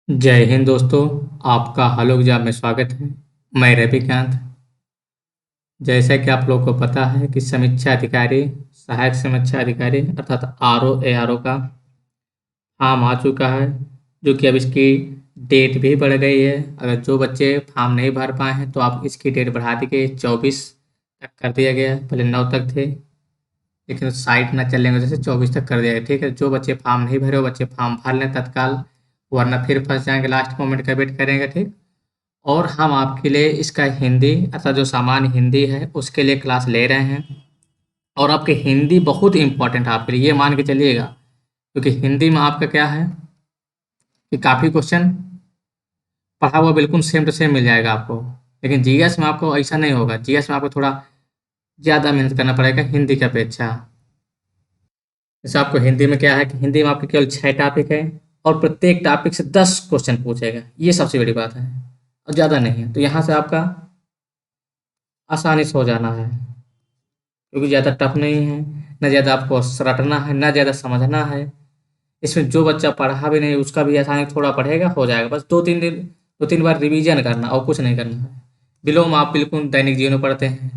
जय हिंद दोस्तों। आपका हलोक एग्जाम में स्वागत है। मैं रविकांत। जैसा कि आप लोगों को पता है कि समीक्षा अधिकारी, सहायक समीक्षा अधिकारी अर्थात RO ARO का फॉर्म आ चुका है, जो कि अब इसकी डेट भी बढ़ गई है। अगर जो बच्चे फॉर्म नहीं भर पाए हैं तो आप इसकी डेट बढ़ा दी गई, 24 तक कर दिया गया है। पहले 9 तक थे, लेकिन साइट ना चलने की वजह से 24 तक कर दिया गया। ठीक है, जो बच्चे फॉर्म नहीं भरे वो बच्चे फॉर्म भर लें तत्काल, वरना फिर फंस जाएंगे, लास्ट मोमेंट का वेट करेंगे। ठीक। और हम आपके लिए इसका हिंदी अर्थात जो सामान्य हिंदी है उसके लिए क्लास ले रहे हैं। और आपके हिंदी बहुत इंपॉर्टेंट है आपके लिए, ये मान के चलिएगा, क्योंकि हिंदी में आपका क्या है कि काफ़ी क्वेश्चन पढ़ा हुआ बिल्कुल सेम टू सेम मिल जाएगा आपको। लेकिन जीएस में आपको ऐसा नहीं होगा, जीएस में आपको थोड़ा ज़्यादा मेहनत करना पड़ेगा हिंदी की अपेक्षा। जैसे आपको हिंदी में क्या है कि हिंदी में आपके केवल 6 टॉपिक है, और प्रत्येक टॉपिक से 10 क्वेश्चन पूछेगा, ये सबसे बड़ी बात है, और ज़्यादा नहीं है। तो यहाँ से आपका आसानी से हो जाना है, क्योंकि ज़्यादा टफ नहीं है, ना ज़्यादा आपको रटना है, ना ज़्यादा समझना है। इसमें जो बच्चा पढ़ा भी नहीं उसका भी आसानी थोड़ा पढ़ेगा, हो जाएगा। बस 2-3 बार रिवीजन करना और कुछ नहीं करना है। विलोम आप बिल्कुल दैनिक जीवन में पढ़ते हैं।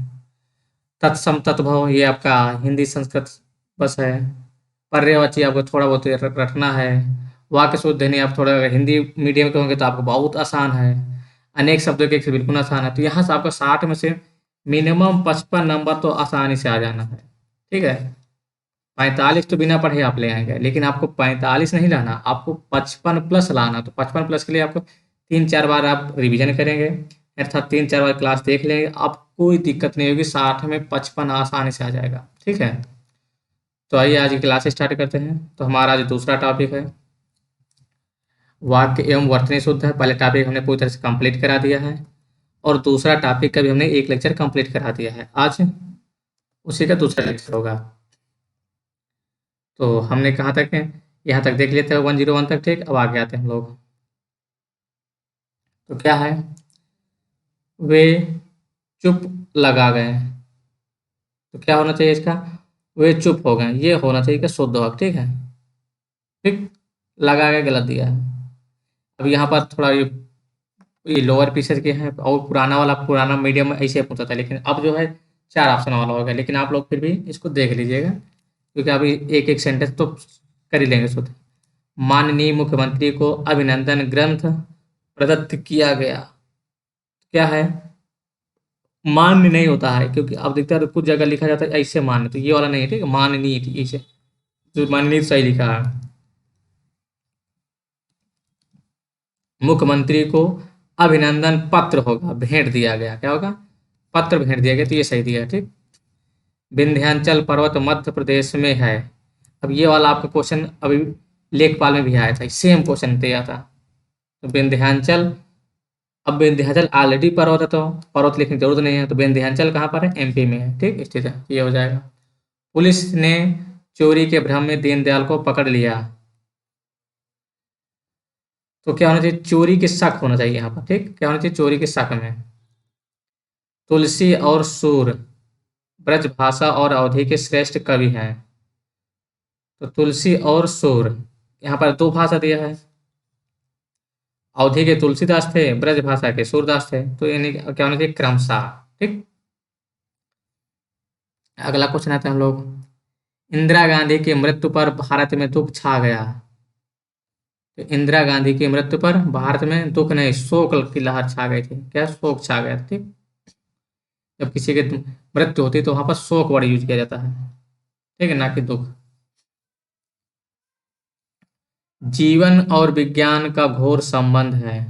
तत्सम तत्भव ये आपका हिंदी संस्कृत बस है। पर्यायवाची आपको थोड़ा बहुत रटना है। वाक्य शुद्ध नहीं, आप थोड़ा अगर हिंदी मीडियम के होंगे तो आपको बहुत आसान है। अनेक शब्दों के एक बिल्कुल आसान है। तो यहाँ से आपको 60 में से मिनिमम 55 नंबर तो आसानी से आ जाना है। ठीक है, 45 तो बिना पढ़े आप ले आएंगे, लेकिन आपको 45 नहीं लाना, आपको 55 प्लस लाना। तो 55 प्लस के लिए आपको 3-4 बार आप रिवीजन करेंगे, अर्थात 3-4 बार क्लास देख लेंगे, आप कोई दिक्कत नहीं होगी, 60 में 55 आसानी से आ जाएगा। ठीक है, तो आइए आज की क्लास स्टार्ट करते हैं। तो हमारा आज दूसरा टॉपिक है वाक्य एवं वर्तनी शुद्ध है। पहले टॉपिक हमने पूरी तरह से कंप्लीट करा दिया है, और दूसरा टॉपिक का भी हमने एक लेक्चर कंप्लीट करा दिया है। आज उसी का दूसरा लेक्चर होगा। तो हमने कहाँ तक है, यहाँ तक देख लेते हैं 101 तक। ठीक, अब आगे आते हैं हम लोग। तो क्या है, वे चुप लगा गए। तो क्या होना चाहिए इसका, वे चुप हो गए, ये होना चाहिए कि शुद्ध वाक्य। ठीक है, ठीक, लगा के गलत दिया है। अब यहाँ पर थोड़ा ये लोअर पीसेस के हैं, और पुराना मीडियम में ऐसे पूछा था, लेकिन अब जो है 4 ऑप्शन वाला हो गया। लेकिन आप लोग फिर भी इसको देख लीजिएगा, क्योंकि अभी एक एक सेंटेंस तो कर ही लेंगे शुद्ध। माननीय मुख्यमंत्री को अभिनंदन ग्रंथ प्रदत्त किया गया। क्या है, मान्य नहीं होता है, क्योंकि अब देखते हैं तो कुछ जगह लिखा जाता है ऐसे मान्य, तो ये वाला नहीं है। ठीक है, माननीय थी ऐसे, जो माननीय सही लिखा है। मुख्यमंत्री को अभिनंदन पत्र होगा, भेंट दिया गया। क्या होगा, पत्र भेंट दिया गया, तो ये सही दिया है। ठीक, विंध्याचल पर्वत मध्य प्रदेश में है। अब ये वाला आपका क्वेश्चन अभी लेखपाल में भी आया था, सेम क्वेश्चन दिया था। तो विंध्याचल, अब विंध्याचल ऑलरेडी पर्वत है, तो पर्वत लिखने की जरूरत नहीं है। तो विंध्याचल कहाँ पर है, MP में है। ठीक, स्थित है, ये हो जाएगा। पुलिस ने चोरी के भ्रम में दीनदयाल को पकड़ लिया। तो क्या होना चाहिए, चोरी के शक होना चाहिए यहाँ पर। ठीक, क्या होना चाहिए, चोरी के शक में। तुलसी और सूर ब्रजभाषा और अवधि के श्रेष्ठ कवि हैं। तो तुलसी और सूर, यहाँ पर 2 भाषा दिया है। अवधि के तुलसीदास थे, ब्रजभाषा के सूरदास थे, तो यानी क्या होना चाहिए, क्रमशः। ठीक, अगला क्वेश्चन आता है हम लोग। इंदिरा गांधी की मृत्यु पर भारत में दुख छा गया। तो इंदिरा गांधी की मृत्यु पर भारत में दुख नहीं, शोक की लहर छा गई थी। क्या, शोक छा गया। ठीक, जब किसी की मृत्यु होती है तो वहां पर शोक वर्ड यूज किया जाता है। ठीक है, ना कि दुख। जीवन और विज्ञान का घोर संबंध है।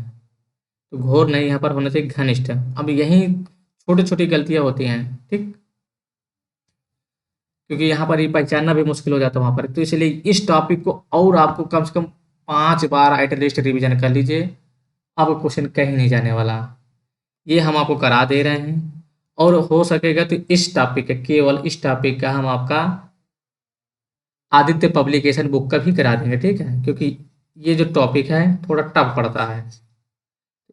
तो घोर नहीं, यहाँ पर होना चाहिए घनिष्ठ। अब यही छोटी छोटी गलतियां होती हैं। ठीक, क्योंकि यहाँ पर ये पहचानना भी मुश्किल हो जाता है वहां पर, तो इसलिए इस टॉपिक को और आपको कम से कम 5 बार एटलीस्ट रिवीजन कर लीजिए। आपको क्वेश्चन कहीं नहीं जाने वाला, ये हम आपको करा दे रहे हैं। और हो सकेगा तो इस टॉपिक का, केवल इस टॉपिक का हम आपका आदित्य पब्लिकेशन बुक का भी करा देंगे। ठीक है, क्योंकि ये जो टॉपिक है थोड़ा टफ पड़ता है।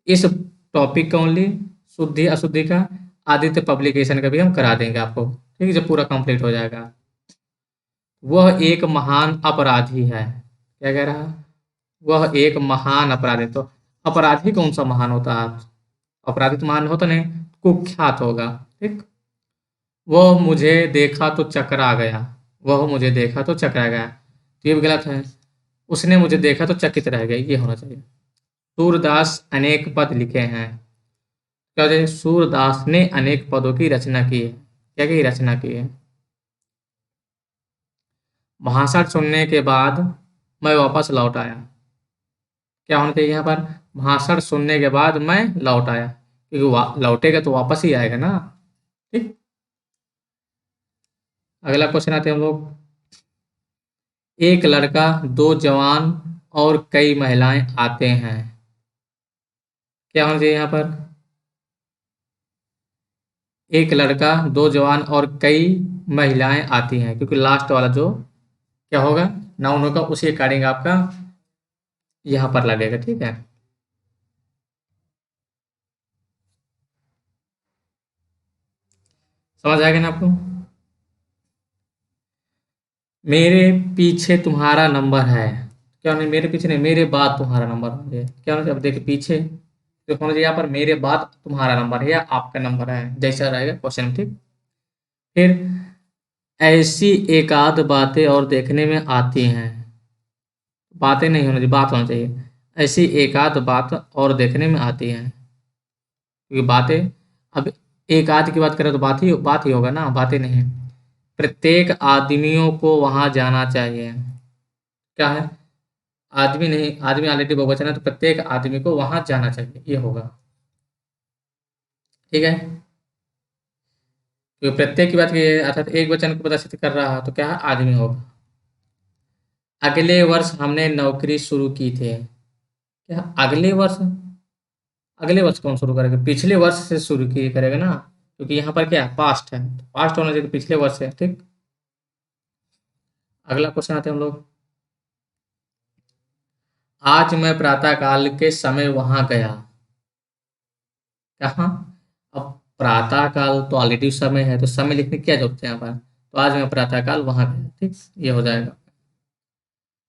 इस टॉपिक का ओनली शुद्धि अशुद्धि का आदित्य पब्लिकेशन का भी हम करा देंगे आपको। ठीक है, जब पूरा कंप्लीट हो जाएगा। वह एक महान अपराधी है। क्या कह रहा है, वह एक महान अपराधी। तो अपराधी कौन सा महान होता है? अपराधी तो महान होता नहीं, कुख्यात होगा। ठीक। वह मुझे देखा तो चकरा गया। वह मुझे देखा तो चकरा गया, तो ये भी गलत है। उसने मुझे देखा तो चकित रह गया, ये होना चाहिए। सूरदास अनेक पद लिखे हैं। क्या हो जाए? सूरदास ने अनेक पदों की रचना की है। क्या की रचना की है? भाषण सुनने के बाद मैं वापस लौट आया। क्या होना चाहिए यहाँ पर? भाषण सुनने के बाद मैं लौट आया, क्योंकि लौटेगा तो वापस ही आएगा ना। ठीक। अगला क्वेश्चन आते हैं हम लोग। एक लड़का, दो जवान और कई महिलाएं आते हैं। क्या होना चाहिए यहाँ पर? एक लड़का, दो जवान और कई महिलाएं आती हैं, क्योंकि लास्ट वाला जो क्या होगा, नाउन होगा, उसी अकॉर्डिंग आपका यहाँ पर लगेगा। ठीक है। समझ आएगा ना आपको? मेरे पीछे तुम्हारा नंबर है। क्या नहीं, मेरे पीछे नहीं, मेरे बाद तुम्हारा नंबर है। क्या होना चाहिए? अब देखिए पीछे तो होना चाहिए यहाँ पर मेरे बाद तुम्हारा नंबर है या आपका नंबर है, जैसा रहेगा क्वेश्चन। ठीक। फिर ऐसी एक आध बातें और देखने में आती हैं। बातें नहीं होनी चाहिए, बात होना चाहिए। ऐसी एक आध बात और देखने में आती हैं, क्योंकि बातें, अब एक आध की बात करें तो बात ही होगा ना, बातें नहीं। प्रत्येक आदमियों को वहां जाना चाहिए। क्या है? आदमी नहीं, आदमी ऑलरेडी बहुवचन है, तो प्रत्येक आदमी को वहां जाना चाहिए, ये होगा। ठीक है। क्योंकि प्रत्येक की बात की है, अर्थात एक वचन को प्रदर्शित कर रहा है, तो क्या है? आदमी होगा। अगले वर्ष हमने नौकरी शुरू की थी। क्या अगले वर्ष? अगले वर्ष कौन शुरू करेगा? पिछले वर्ष से शुरू किए करेगा ना, क्योंकि यहाँ पर क्या है? पास्ट है, तो पास्ट होना चाहिए, पिछले वर्ष है। ठीक। अगला क्वेश्चन आते हैं हम लोग। आज मैं प्रातःकाल के समय वहां गया। कहाँ? अब प्रातःकाल तो ऑलरेडी समय है, तो समय लिखने की क्या जरूरत है यहाँ पर? तो आज मैं प्रातःकाल वहां गया। ठीक, ये हो जाएगा।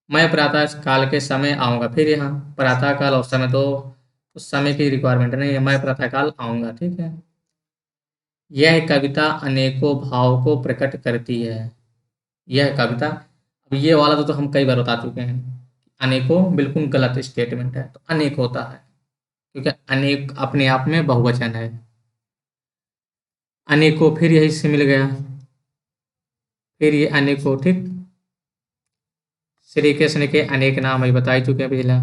मैं प्रातः काल के समय आऊँगा, फिर यहाँ प्रातः काल और समय तो उस समय की रिक्वायरमेंट नहीं है, मैं प्रातः काल आऊँगा। ठीक है। यह कविता अनेकों भाव को प्रकट करती है। यह कविता, अब ये वाला तो हम कई बार बता चुके हैं। अनेकों बिल्कुल गलत स्टेटमेंट है, तो अनेक होता है, क्योंकि अनेक अपने आप में बहुवचन है। अनेकों, फिर यही से मिल गया, फिर ये अनेकों। ठीक। श्री कृष्ण के अनेक नाम अभी बता ही चुके हैं पिछला।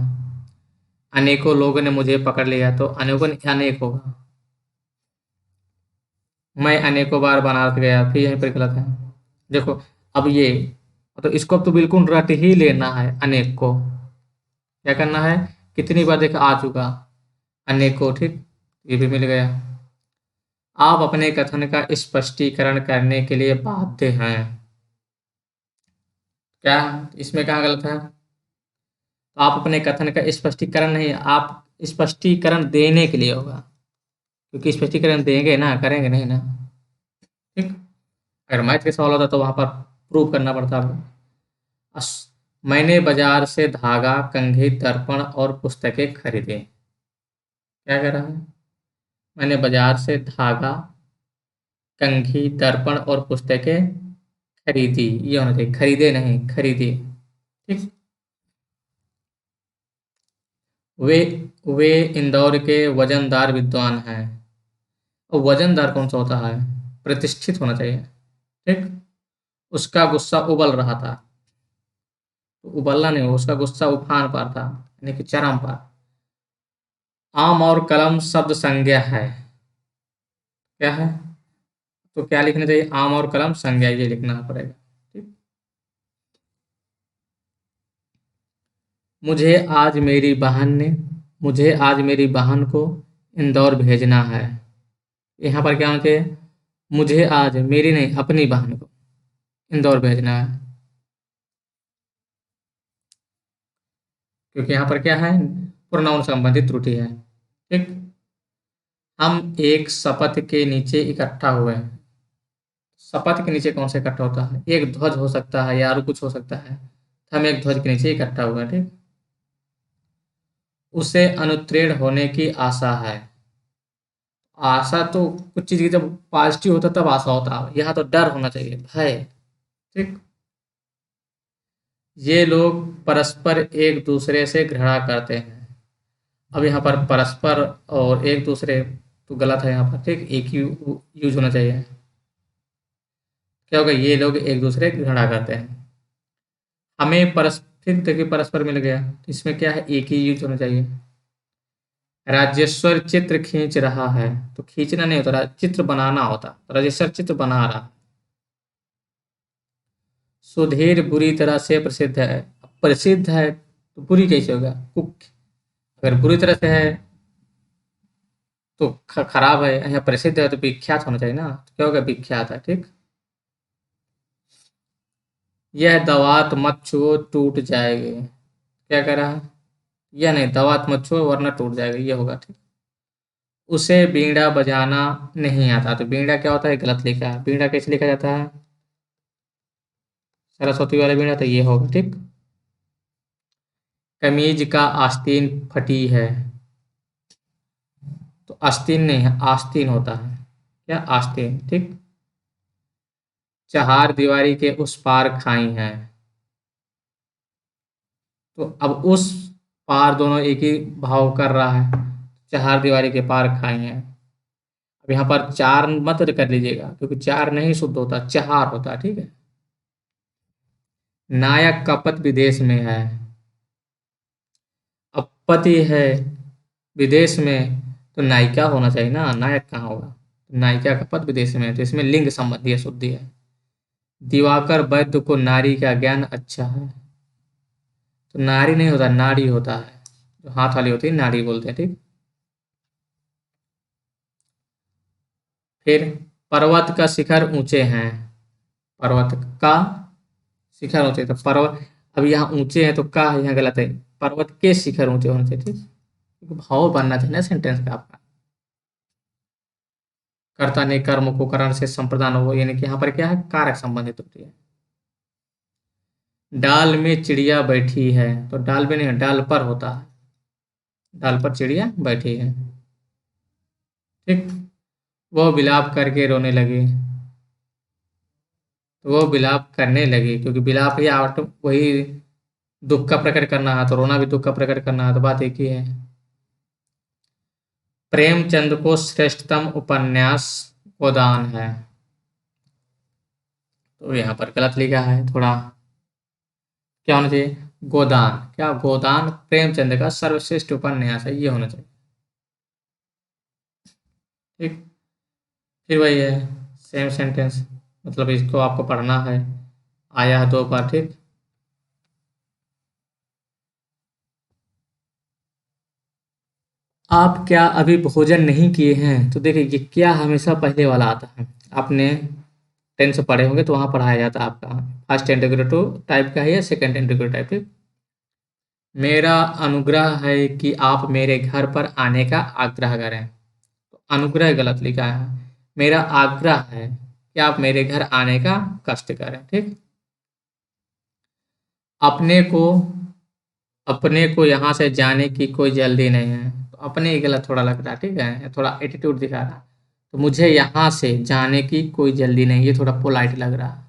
अनेकों लोगों ने मुझे पकड़ लिया, तो अनेकों अनेक होगा। मैं अनेकों बार बनारस गया, फिर यहीं पर गलत है। देखो, अब ये, तो इसको अब तो बिल्कुल रट ही लेना है। अनेक को क्या करना है? कितनी बार देखा आ चुका अनेकों। ठीक, ये भी मिल गया। आप अपने कथन का स्पष्टीकरण करने के लिए बाध्य हैं। क्या इसमें कहाँ गलत है? तो आप अपने कथन का स्पष्टीकरण नहीं, आप स्पष्टीकरण देने के लिए होगा, क्योंकि स्पष्टीकरण देंगे ना, करेंगे नहीं ना। ठीक। अगर मैथ के सवाल होता तो वहां पर प्रूव करना पड़ता। मैंने बाजार से धागा, कंघी, दर्पण और पुस्तकें खरीदे। क्या कह रहा है? मैंने बाजार से धागा, कंघी, दर्पण और पुस्तकें खरीदी, ये होना चाहिए, खरीदे नहीं, खरीदी। ठीक। वे वे इंदौर के वजनदार विद्वान हैं। और वजनदार कौन सा होता है? प्रतिष्ठित होना चाहिए। ठीक। उसका गुस्सा उबल रहा था, तो उबलना नहीं हो, उसका गुस्सा उफान पर था, यानी कि चरम पर। आम और कलम शब्द संज्ञा है। क्या है? तो क्या लिखना चाहिए? आम और कलम संज्ञा, ये लिखना पड़ेगा। ठीक। मुझे आज मेरी बहन ने मुझे आज मेरी बहन को इंदौर भेजना है। यहाँ पर क्या होना चाहिए? मुझे आज, मेरी नहीं, अपनी बहन को इंदौर भेजना है, क्योंकि यहाँ पर क्या है? प्रोनाउन संबंधित त्रुटि है। ठीक। हम एक शपथ के नीचे इकट्ठा हुए हैं। शपथ के नीचे कौन सा इकट्ठा होता है? एक ध्वज हो सकता है या और कुछ हो सकता है, हम एक ध्वज के नीचे इकट्ठा हुए हैं। ठीक। उसे अनुत्तीर्ण होने की आशा है। आशा तो कुछ चीज़ की जब पॉजिटिव होता तब आशा होता है, यहाँ तो डर होना चाहिए, भय। ठीक। ये लोग परस्पर एक दूसरे से घृणा करते हैं। अब यहाँ पर परस्पर और एक दूसरे तो गलत है यहाँ पर, ठीक, एक ही यूज होना चाहिए। क्या होगा, ये लोग एक दूसरे की घृणा करते हैं। हमें परस्पर, देखिए परस्पर मिल गया, इसमें क्या है, एक ही यूज होना चाहिए। राजेश्वर चित्र खींच रहा है, तो खींचना नहीं होता, चित्र बनाना होता, राजेश्वर चित्र बना रहा। सुधीर बुरी तरह से प्रसिद्ध है। प्रसिद्ध है तो बुरी कैसे होगा, कुक, अगर बुरी तरह से है तो खराब है, यहाँ प्रसिद्ध है तो विख्यात होना चाहिए ना, तो क्या होगा, विख्यात है। ठीक। यह दवात मत छुओ टूट जाएगी, क्या कह रहा है, यह नहीं, दवात मत छुओ वरना टूट जाएगा, ये होगा। ठीक। उसे बीड़ा बजाना नहीं आता, तो बीड़ा क्या होता है, गलत लिखा है। बीड़ा कैसे लिखा जाता है, सरस्वती वाला बीड़ा, तो ये होगा। ठीक। कमीज का आस्तीन फटी है, तो आस्तीन नहीं है, आस्तीन होता है, क्या, आस्तीन। ठीक। चार दीवारी के उस पार खाई हैं, तो अब उस पार दोनों एक ही भाव कर रहा है, चार दीवारी के पार खाई हैं। अब यहाँ पर चार मत कर लीजिएगा, क्योंकि चार नहीं शुद्ध होता, चार होता। ठीक है। नायक का पति विदेश में है, अब पति है विदेश में तो नायिका होना चाहिए ना, नायक कहाँ होगा, नायिका का पति विदेश में है, तो इसमें लिंग संबंधी है, शुद्धि है। दिवाकर वैद्य को नारी का ज्ञान अच्छा है, तो नारी नहीं होता, नाड़ी होता है, जो हाथ वाली होती है नाड़ी बोलते हैं। ठीक। फिर पर्वत का शिखर ऊंचे हैं, पर्वत का शिखर ऊंचे, तो पर्वत, अब यहाँ ऊंचे हैं तो का है, यहाँ गलत है, पर्वत के शिखर ऊंचे होने चाहिए। ठीक। क्योंकि भाव बनना चाहिए ना सेंटेंस का आपका। कर्ता ने कर्म को करण से संप्रदान हो, यानी कि यहाँ पर क्या है, कारक संबंधित होती है। डाल में चिड़िया बैठी है, तो डाल में नहीं, डाल पर होता है, डाल पर चिड़िया बैठी है। ठीक। वो विलाप करके रोने लगी, तो वो विलाप करने लगी, क्योंकि विलाप ही आर्ट वही दुख का प्रकट करना है, तो रोना भी दुख का प्रकट करना है, तो बात एक ही है। प्रेमचंद को श्रेष्ठतम उपन्यास गोदान है, तो यहाँ पर गलत लिखा है थोड़ा, क्या होना चाहिए, गोदान, क्या, गोदान प्रेमचंद का सर्वश्रेष्ठ उपन्यास है, ये होना चाहिए। ठीक। फिर वही है, सेम सेंटेंस, मतलब इसको आपको पढ़ना है, आया है दो बार। ठीक। आप क्या अभी भोजन नहीं किए हैं, तो देखिए ये क्या हमेशा पहले वाला आता है, आपने 10 से पढ़े होंगे तो वहाँ पढ़ाया जाता है आपका, फर्स्ट इंटीग्रेटिव टाइप का है या सेकंड इंटीग्रेटिव टाइप। ठीक। मेरा अनुग्रह है कि आप मेरे घर पर आने का आग्रह करें, तो अनुग्रह गलत लिखा है, मेरा आग्रह है कि आप मेरे घर आने का कष्ट करें। ठीक। अपने को, अपने को यहाँ से जाने की कोई जल्दी नहीं है, तो अपने ही गलत थोड़ा लग रहा है। ठीक है, थोड़ा एटीट्यूड दिखा रहा है, तो मुझे यहाँ से जाने की कोई जल्दी नहीं, ये थोड़ा पोलाइट लग रहा है।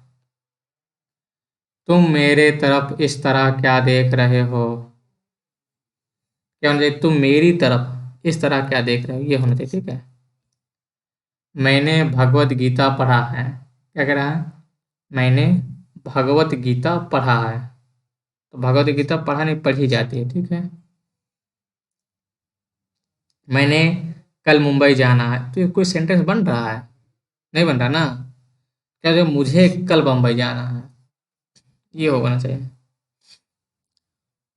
तुम मेरे तरफ इस तरह क्या देख रहे हो, क्या होना चाहिए, तुम मेरी तरफ इस तरह क्या देख रहे हो, ये होना चाहिए। ठीक है। मैंने भगवत गीता पढ़ा है, क्या कह रहा है, मैंने भगवत गीता पढ़ा है, तो भगवत गीता पढ़ा नहीं, पढ़ी जाती है। ठीक है। मैंने कल मुंबई जाना है, तो ये कोई सेंटेंस बन रहा है, नहीं बन रहा ना, क्या जो मुझे कल बम्बई जाना है, ये होना चाहिए।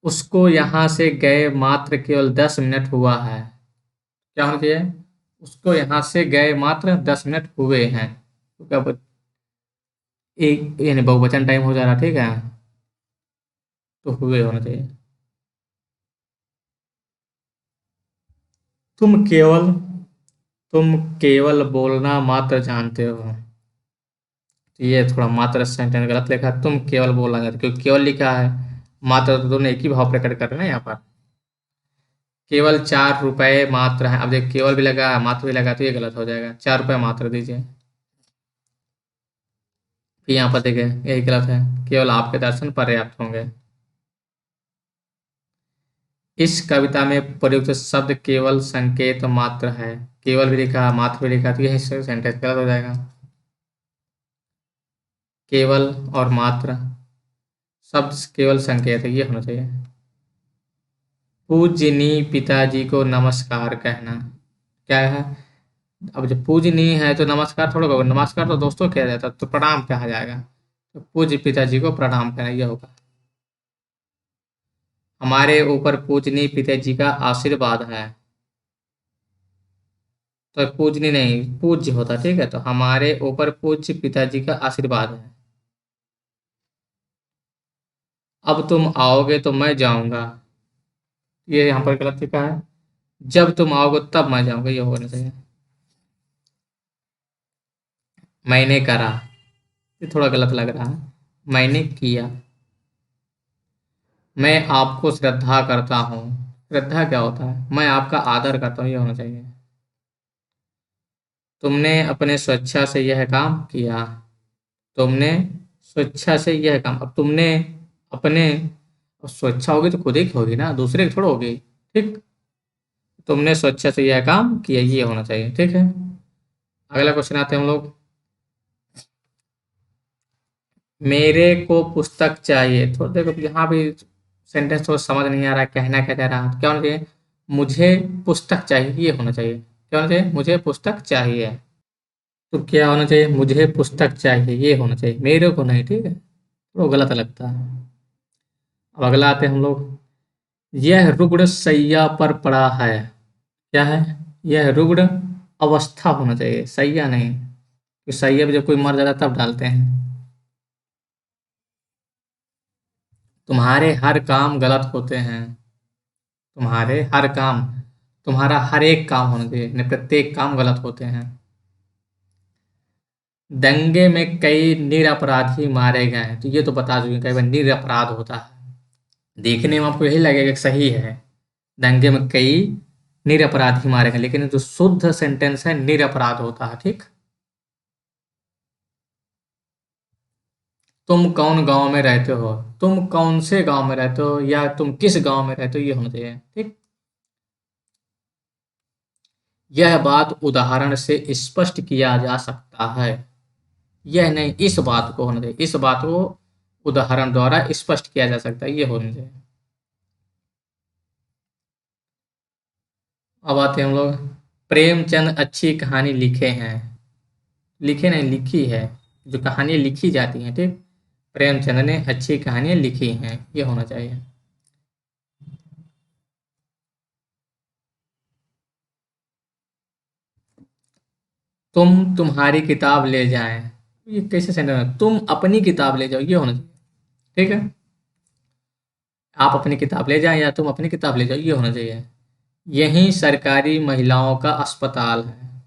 उसको यहाँ से गए मात्र केवल 10 मिनट हुआ है, क्या होना चाहिए, उसको यहाँ से गए मात्र 10 मिनट हुए हैं, तो क्या एक यानी बहुवचन टाइम हो जा रहा। ठीक है, तो हुए होना चाहिए। तुम केवल, तुम केवल बोलना मात्र जानते हो, तो ये थोड़ा मात्र सेंटेंस गलत लिखा है, तुम केवल बोलना जानते हो, क्योंकि केवल लिखा है, मात्र तो दोनों एक ही भाव प्रकट कर रहे हैं ना यहाँ पर। केवल 4 रुपए मात्र है। अब देख, केवल भी लगा मात्र भी लगा तो ये गलत हो जाएगा। 4 रुपए मात्र दीजिए। फिर यहाँ पर देखिए यही गलत है। केवल आपके दर्शन पर्याप्त होंगे। इस कविता में प्रयुक्त शब्द केवल संकेत मात्र है। केवल भी लिखा मात्र भी लिखा तो यही सेंटेंस गलत हो जाएगा। केवल और मात्र शब्द केवल संकेत है, ये होना चाहिए। पूजनीय पिताजी को नमस्कार कहना क्या है? अब जब पूजनीय है तो नमस्कार थोड़ा होगा। नमस्कार तो दोस्तों किया जाता है, तो प्रणाम कहा जाएगा। तो पूज्य पिताजी को प्रणाम कहना, ये होगा। हमारे ऊपर पूजनीय पिताजी का आशीर्वाद है। तो पूजनीय नहीं, पूज्य होता, ठीक है। तो हमारे ऊपर पूज्य पिताजी का आशीर्वाद है। अब तुम आओगे तो मैं जाऊंगा, ये यहाँ पर गलत लिखा है। जब तुम आओगे तब मैं जाऊंगा, ये होना चाहिए। मैंने करा, ये थोड़ा गलत लग रहा है। मैंने किया। मैं आपको श्रद्धा करता हूँ। श्रद्धा क्या होता है? मैं आपका आदर करता हूँ, ये होना चाहिए। तुमने अपने स्वेच्छा से यह काम किया। तुमने स्वेच्छा से यह काम, अब तुमने अपने, अब स्वेच्छा होगी तो खुद ही की होगी ना, दूसरे की थोड़ा होगी। ठीक। तुमने स्वेच्छा से यह काम किया, ये होना चाहिए, ठीक है। अगला क्वेश्चन आते हैं हम लोग। मेरे को पुस्तक चाहिए। थोड़ा देखो यहाँ भी सेंटेंस थोड़ा समझ नहीं आ रहा है, कहना क्या चाह रहा है। क्या होना चाहिए? मुझे पुस्तक चाहिए, ये होना चाहिए। क्या होना चाहिए? मुझे पुस्तक चाहिए। तो क्या होना चाहिए? मुझे पुस्तक चाहिए, ये होना चाहिए, मेरे को नहीं, ठीक है। तो गलत लगता है। अब अगला आते हैं हम लोग। यह रुग्ण शैया पर पड़ा है। क्या है? यह रुग्ण अवस्था होना चाहिए, शैया नहीं। तो शैया पे जब कोई मर जाता है तब डालते हैं। तुम्हारे हर काम गलत होते हैं। तुम्हारे हर काम, तुम्हारा हर एक काम होना चाहिए, नहीं प्रत्येक काम गलत होते हैं। दंगे में कई निरपराधी मारे गए हैं, तो ये तो बता चुके हैं, कई बार निरपराध होता है। देखने में आपको यही लगेगा कि सही है, दंगे में कई निरपराधी मारे गए, लेकिन जो शुद्ध सेंटेंस है निरपराध होता है, ठीक। तुम कौन गांव में रहते हो? तुम कौन से गांव में रहते हो या तुम किस गांव में रहते हो, ये होना चाहिए, ठीक। यह बात उदाहरण से स्पष्ट किया जा सकता है। यह नहीं, इस बात को होना चाहिए, इस बात को उदाहरण द्वारा स्पष्ट किया जा सकता है, ये होना चाहिए। अब आते हैं हम लोग। प्रेमचंद अच्छी कहानी लिखे हैं। लिखे नहीं, लिखी है। जो कहानियां लिखी जाती हैं, ठीक। प्रेमचंद ने अच्छी कहानियां लिखी हैं, ये होना चाहिए। तुम तुम्हारी किताब ले जाएं, ये कैसे सेंटेंस है? तुम अपनी किताब ले जाओ, ये होना चाहिए, ठीक है। आप अपनी किताब ले जाएं या तुम अपनी किताब ले जाओ, ये होना चाहिए। यही सरकारी महिलाओं का अस्पताल है।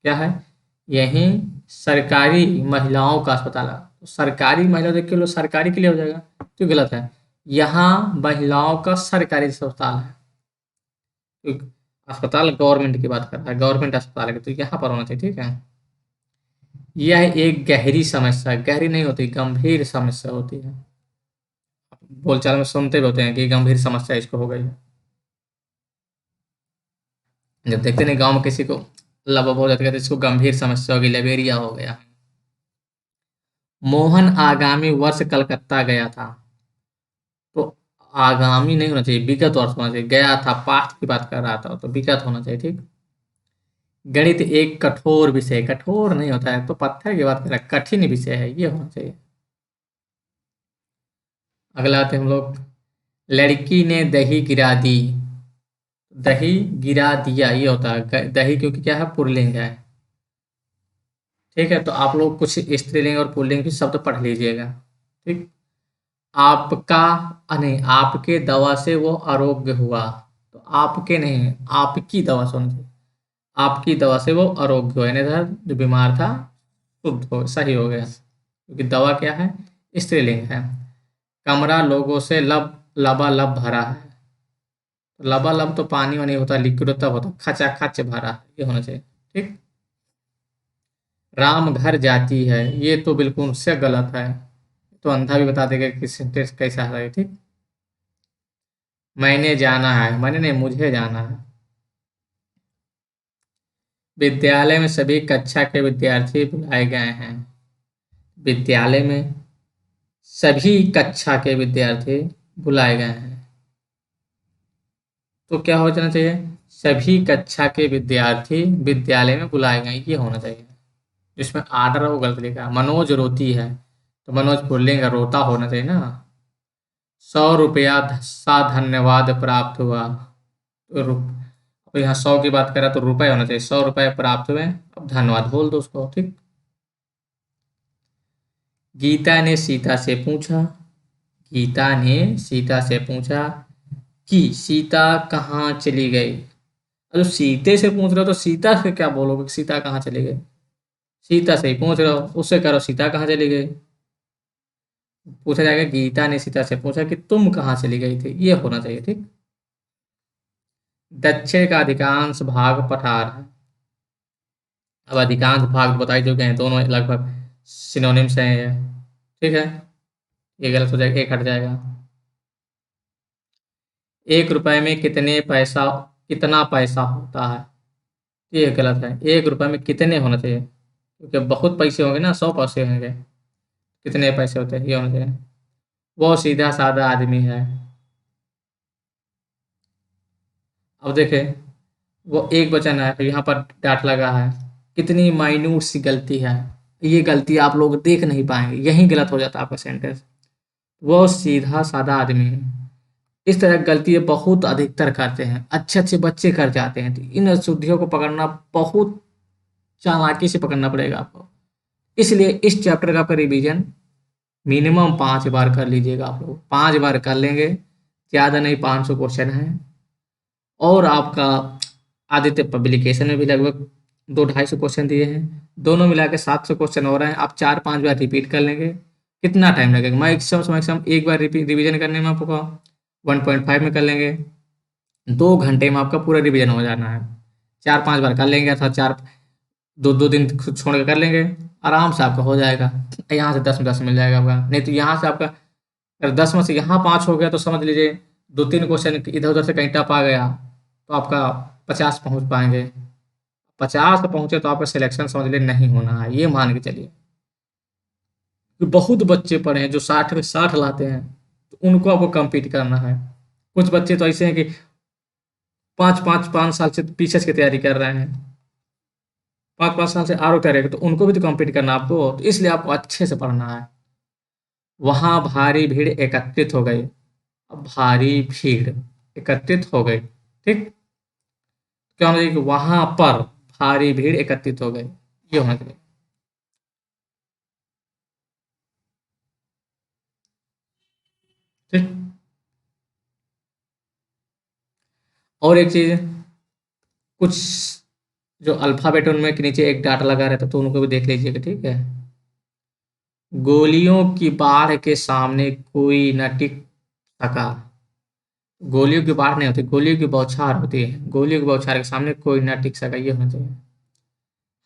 क्या है? यही सरकारी महिलाओं का अस्पताल है। तो सरकारी महिला देख के लो, सरकारी के लिए हो जाएगा, तो गलत है। यहाँ महिलाओं का सरकारी अस्पताल है। तो अस्पताल गवर्नमेंट की बात कर रहा है, गवर्नमेंट अस्पताल है, तो यहाँ पर होना चाहिए, ठीक है। यह एक गहरी समस्या है, गहरी नहीं होती, गंभीर समस्या होती है। बोलचाल में सुनते भी होते हैं कि गंभीर समस्या इसको हो गई है। जब देखते नहीं गांव में किसी को लबब हो जाता है, इसको गंभीर समस्या होगी, लेबेरिया हो गया। मोहन आगामी वर्ष कलकत्ता गया था। तो आगामी नहीं होना चाहिए, विगत वर्ष होना चाहिए। गया था, पास्ट की बात कर रहा था, तो विगत होना चाहिए, ठीक। गणित एक कठोर विषय, कठोर नहीं होता है, तो पत्थर की बात कर रहा है, कठिन विषय है, ये होना चाहिए। अगला आते हैं हम लोग। लड़की ने दही गिरा दी। दही गिरा दिया, ये होता है दही, क्योंकि क्या है, पुल्लिंग है, ठीक है। तो आप लोग कुछ स्त्रीलिंग और पुल्लिंग भी शब्द पढ़ लीजिएगा, ठीक। आपका, नहीं, आपके दवा से वो आरोग्य हुआ। तो आपके नहीं, आपकी दवा से होना चाहिए। आपकी दवा से वो आरोग्य हुआ, यानी था जो बीमार था शुद्ध हो, सही हो गया, क्योंकि दवा क्या है, स्त्रीलिंग है। कमरा लोगों से लबालब भरा है। तो लबालब तो पानी वानी होता, लिक्विड तब होता, खचाखच भरा, ये होना चाहिए। ठीक। राम घर जाती है, ये तो बिल्कुल उससे गलत है, तो अंधा भी बता देगा कि सेंटेंस कैसा है। ठीक। मैंने जाना है, मैंने नहीं, मुझे जाना है। विद्यालय में सभी कक्षा के विद्यार्थी बुलाए गए हैं। विद्यालय में सभी कक्षा के विद्यार्थी बुलाए गए हैं, तो क्या हो जाना चाहिए? सभी कक्षा के विद्यार्थी विद्यालय में बुलाए गए, ये होना चाहिए। जिसमें आर्डर है वो गलत लिखा है। मनोज रोती है, तो मनोज पुल्लिंग है, रोता होना चाहिए ना। 100 रुपया सा धन्यवाद प्राप्त हुआ, तो अब यहाँ 100 की बात करें तो रुपए होना चाहिए। 100 रुपए प्राप्त हुए, अब धन्यवाद बोल दो उसको। ठीक। गीता ने सीता से पूछा, गीता ने सीता से पूछा कि सीता कहाँ चली गई। अरे सीते से पूछ रहे हो तो सीता से क्या बोलोगे? सीता कहाँ चली गई? सीता से ही पूछ रहे हो, उससे करो सीता कहाँ चली गई। पूछा जाएगा गीता ने सीता से पूछा कि तुम कहाँ चली गई थी, ये होना चाहिए। ठीक। दक्षिण का अधिकांश भाग पठार है। अब अधिकांश भाग बताई जो गए हैं, दोनों लगभग सिनोनिम्स हैं ये। ठीक है, ये गलत हो जाएगा, एक हट जाएगा। 1 रुपए में कितना पैसा होता है, ये गलत है। 1 रुपए में कितने होना चाहिए, क्योंकि बहुत पैसे होंगे ना, 100 पैसे होंगे। कितने पैसे होते हैं, ये होना चाहिए। वो सीधा साधा आदमी है। अब देखें, वो एक वचन है, यहाँ पर डाट लगा है। कितनी माइन्यूट सी गलती है, ये गलती आप लोग देख नहीं पाएंगे, यही गलत हो जाता है आपका सेंटेंस। वो सीधा साधा आदमी है। इस तरह की गलती बहुत अधिकतर करते हैं, अच्छे अच्छे बच्चे कर जाते हैं। तो इन अशुद्धियों को पकड़ना बहुत चालाकी से पकड़ना पड़ेगा आपको। इसलिए इस चैप्टर का आपका रिवीजन मिनिमम 5 बार कर लीजिएगा। आप लोग 5 बार कर लेंगे, ज़्यादा नहीं, 500 क्वेश्चन है। और आपका आदित्य पब्लिकेशन में भी लगभग 200-250 क्वेश्चन दिए हैं, दोनों मिला के 700 क्वेश्चन हो रहे हैं। आप 4-5 बार रिपीट कर लेंगे, कितना टाइम लगेगा? मैक्सिमम एक बार रिवीजन करने में आपको 1.5 में कर लेंगे, 2 घंटे में आपका पूरा रिवीजन हो जाना है। 4-5 बार कर लेंगे, अथवा 2-2 दिन खुद छोड़ के कर लेंगे, आराम से आपका हो जाएगा। यहाँ से 10 में 10 मिल जाएगा आपका। नहीं तो यहाँ से आपका अगर 10 में से यहाँ 5 हो गया तो समझ लीजिए 2-3 क्वेश्चन इधर उधर से कहीं टप आ गया तो आपका 50 पहुँच पाएंगे। 50 पहुँचे तो आपका सिलेक्शन समझ लीजिए नहीं होना है, ये मान के चलिए। कि बहुत बच्चे पढ़े हैं जो 60 में 60 लाते हैं, तो उनको आपको कम्पीट करना है। कुछ बच्चे तो ऐसे हैं कि 5-5 साल से पीछे की तैयारी कर रहे हैं, 5-5 साल से आर ओ तैयारी, तो उनको भी तो कम्पीट करना है आपको। तो इसलिए आपको अच्छे से पढ़ना है। वहाँ भारी भीड़ एकत्रित हो गई, अब भारी भीड़ एकत्रित हो गई। ठीक। क्या होना चाहिए कि वहां पर भारी भीड़ एकत्रित हो गई, ये होना चाहिए। ठीक। और एक चीज, कुछ जो अल्फाबेट उनमें के नीचे एक डाटा लगा रहता है, तो उनको भी देख लीजिएगा। ठीक है। गोलियों की बाढ़ के सामने कोई न टिक सका। गोलियों की बाढ़ नहीं होती, गोलियों की बौछार होती है। गोलियों की बौछार के सामने कोई न टिक सका, ये होना चाहिए।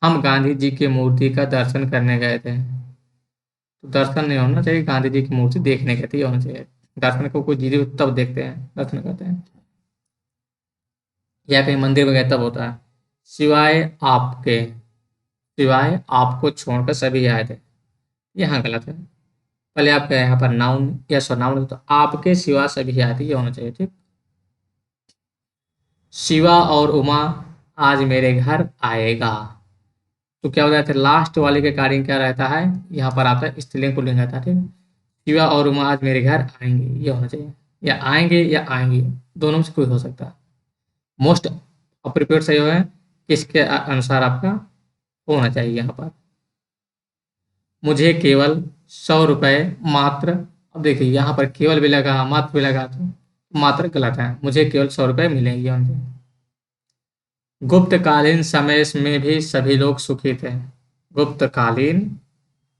हम गांधी जी की मूर्ति का दर्शन करने गए थे, तो दर्शन नहीं होना चाहिए, गांधी जी की मूर्ति देखने गए थे, ये होना चाहिए। दर्शन को कोई चीज तब देखते हैं, दर्शन करते हैं, या कहीं मंदिर में गए तब होता है। सिवाय आपके, सिवाय आपको छोड़कर सभी आए थे, यहाँ गलत है। पहले आपका यहाँ पर नाउन, यस और नाउन, तो आपके सिवा सभी आए थे, ये होना चाहिए। ठीक। शिवा और उमा आज मेरे घर आएगा, तो क्या हो जाता है? लास्ट वाले के कार्य क्या रहता है, यहाँ पर आता है स्त्रीलिंग पुल्लिंग रहता है। ठीक है। शिवा और उमा आज मेरे घर आएंगे, ये होना चाहिए। या आएंगे या आएंगी, दोनों में से कोई हो सकता है। मोस्ट अप्रोप्रिएट सही है किसके अनुसार आपका होना चाहिए यहाँ पर। मुझे केवल 100 रुपये मात्र, अब देखिए यहाँ पर केवल भी लगा, मात्र भी लगा, तो मात्र गलत है। मुझे केवल 100 रुपये मिलेंगे, होना चाहिए। गुप्तकालीन समय में भी सभी लोग सुखी थे। गुप्तकालीन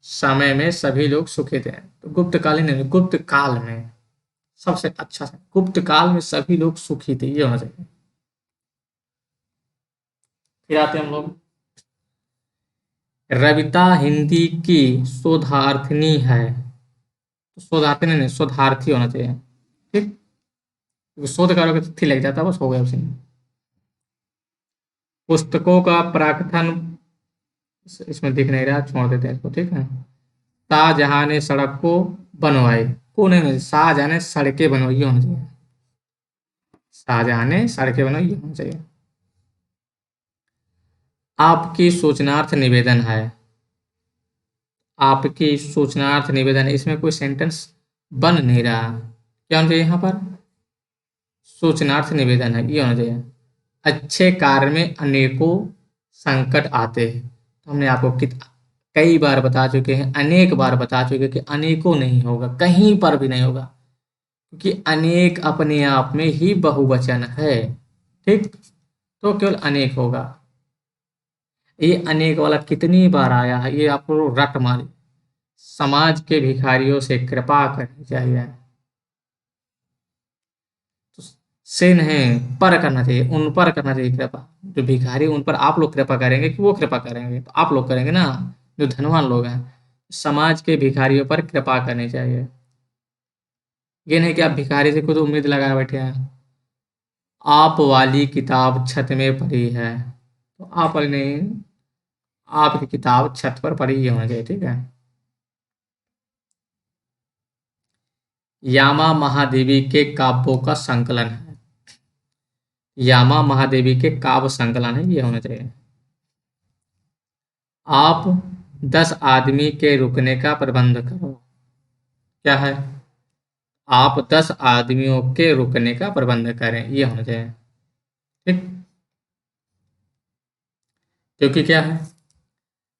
समय में सभी लोग सुखी थे, तो गुप्तकालीन नहीं, गुप्त काल में सबसे अच्छा है, गुप्त काल में सभी लोग सुखी थे, ये होना चाहिए। फिर आते हैं हम लोग, रविता हिंदी की शोधार्थिनी है। तो शोधार्थिनी नहीं, शोधार्थी होना चाहिए। ठीक, क्योंकि शोध करोगे तो थी लग जाता, बस हो गया उसी में। पुस्तकों का प्राकथन इसमें दिख नहीं रहा, छोड़ देते हैं इसको, ठीक है। शाहजहां ने सड़क को बनवाई, को नहीं, शाहजहां ने सड़कें बनवाई, ये होना चाहिए। शाहजहां ने सड़कें बनवाई, ये होना चाहिए। आपकी सूचनार्थ निवेदन है, आपकी सूचनार्थ निवेदन है, इसमें कोई सेंटेंस बन नहीं रहा, क्या होना चाहिए यहाँ पर? सूचनार्थ निवेदन है, ये होना चाहिए। अच्छे कार्य में अनेकों संकट आते हैं, तो हमने आपको कई बार बता चुके हैं, अनेक बार बता चुके हैं कि अनेकों नहीं होगा, कहीं पर भी नहीं होगा, क्योंकि अनेक अपने आप में ही बहुवचन है। ठीक, तो केवल अनेक होगा। ये अनेक वाला कितनी बार आया है, ये आपको रट मारे। समाज के भिखारियों से कृपा करनी चाहिए, तो से नहीं, पर करना चाहिए, उन पर करना चाहिए कृपा। जो भिखारी उन पर आप लोग कृपा करेंगे कि वो कृपा करेंगे? तो आप लोग करेंगे ना, जो धनवान लोग हैं। समाज के भिखारियों पर कृपा करनी चाहिए। ये नहीं कि आप भिखारी से खुद उम्मीद लगाए बैठे हैं। आप वाली किताब छत में पड़ी है, तो आप वाली नहीं, आपकी किताब छत पर पड़ी, ये होना चाहिए, ठीक है। यामा महादेवी के काव्यों का संकलन है, यामा महादेवी के काव्य संकलन है, ये होना चाहिए। आप 10 आदमी के रुकने का प्रबंध करो, क्या है? आप 10 आदमियों के रुकने का प्रबंध करें, ये होना चाहिए। ठीक, क्योंकि क्या है,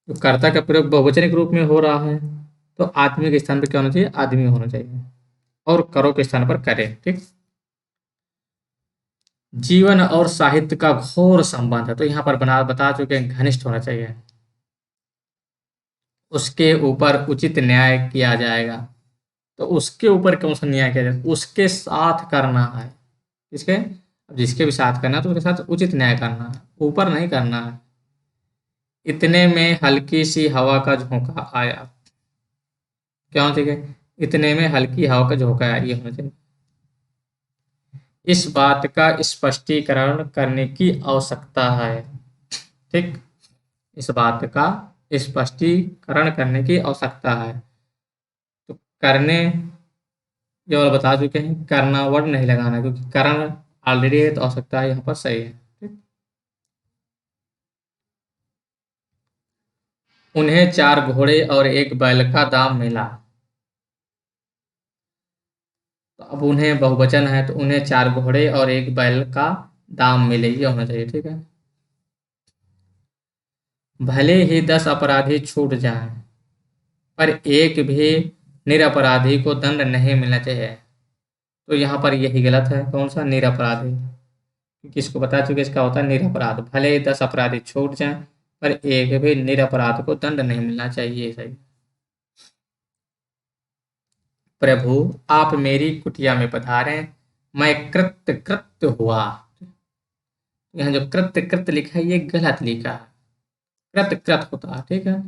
तो कर्ता का प्रयोग बहुवचन के रूप में हो रहा है, तो आदमी के स्थान पर क्या होना चाहिए? आदमी होना चाहिए, और करो के स्थान पर करे। ठीक, जीवन और साहित्य का घोर संबंध है, तो यहाँ पर बना बता चुके हैं, घनिष्ठ होना चाहिए। उसके ऊपर उचित न्याय किया जाएगा, तो उसके ऊपर कौन सा न्याय किया जाएगा? उसके साथ करना है, किसके? अब जिसके भी साथ करना है तो उसके साथ उचित न्याय करना है, ऊपर नहीं करना है। इतने में हल्की सी हवा का झोंका आया, क्या होना चाहिए? इतने में हल्की हवा का झोंका आया, ये होना चाहिए। इस बात का स्पष्टीकरण करने की आवश्यकता है। ठीक, इस बात का स्पष्टीकरण करने की आवश्यकता है, तो करने ये वाला बता चुके हैं, करना वर्ड नहीं लगाना, क्योंकि कारण ऑलरेडी है, तो आवश्यकता यहाँ पर सही है। ठीक, उन्हें 4 घोड़े और एक बैल का दाम मिला, तो अब उन्हें बहुवचन है, तो उन्हें 4 घोड़े और एक बैल का दाम मिले, ये होना चाहिए, ठीक है। भले ही 10 अपराधी छूट जाएं, पर एक भी निरपराधी को दंड नहीं मिलना चाहिए, तो यहाँ पर यही गलत है, कौन सा? निरपराधी, क्योंकि इसको बता चुके इसका होता है निरपराध। भले ही 10 अपराधी छूट जाएं, पर एक भी निरपराध को दंड नहीं मिलना चाहिए, सही। प्रभु, आप मेरी कुटिया में पधारे, मैं कृत्य कृत्य हुआ। यहाँ जो कृत्य कृत्य लिखा है, ये गलत लिखा है, कृत कृत होता है, ठीक है।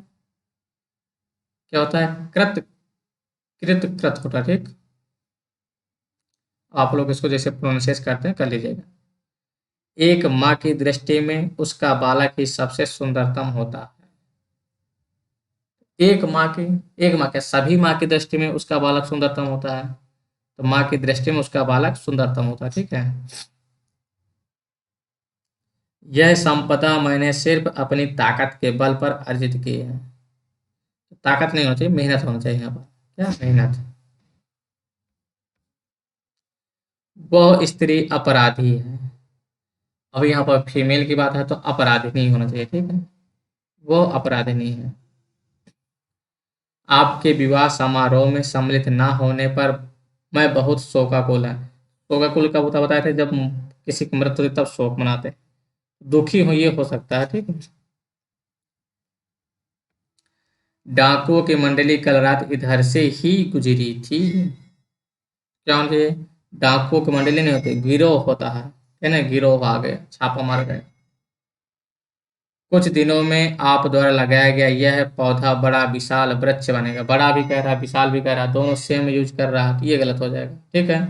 क्या होता है? कृत कृत कृत होता है, ठीक। आप लोग इसको जैसे प्रोनाउंसिएट करते हैं कर लीजिएगा। एक माँ की दृष्टि में उसका बालक ही सबसे सुंदरतम होता है। एक माँ के सभी माँ की दृष्टि में उसका बालक सुंदरतम होता है, तो माँ की दृष्टि में उसका बालक सुंदरतम होता है, ठीक है। यह संपदा मैंने सिर्फ अपनी ताकत के बल पर अर्जित की है, तो ताकत नहीं होना चाहिए, मेहनत होना चाहिए यहाँ पर, क्या? मेहनत। वह स्त्री अपराधी है, अब यहाँ पर फीमेल की बात है, तो अपराधी नहीं होना चाहिए, ठीक है। वो अपराधी नहीं है। आपके विवाह समारोह में सम्मिलित ना होने पर मैं बहुत शोकाकुल है। शोकाकुल कब होता बताए थे? जब किसी की मृत्यु होती तब शोक मनाते। दुखी हो, ये हो सकता है, ठीक है। डाकुओं की मंडली कल रात इधर से ही गुजरी थी, क्या होना चाहिए? डाकुओं की मंडली नहीं होती, गिरोह होता है ना? गिरोह आ गए, छापा मार गए। कुछ दिनों में आप द्वारा लगाया गया यह पौधा बड़ा विशाल वृक्ष बनेगा। बड़ा भी कह रहा है, विशाल भी कह रहा है, दोनों सेम यूज कर रहा है, तो ये गलत हो जाएगा। ठीक है,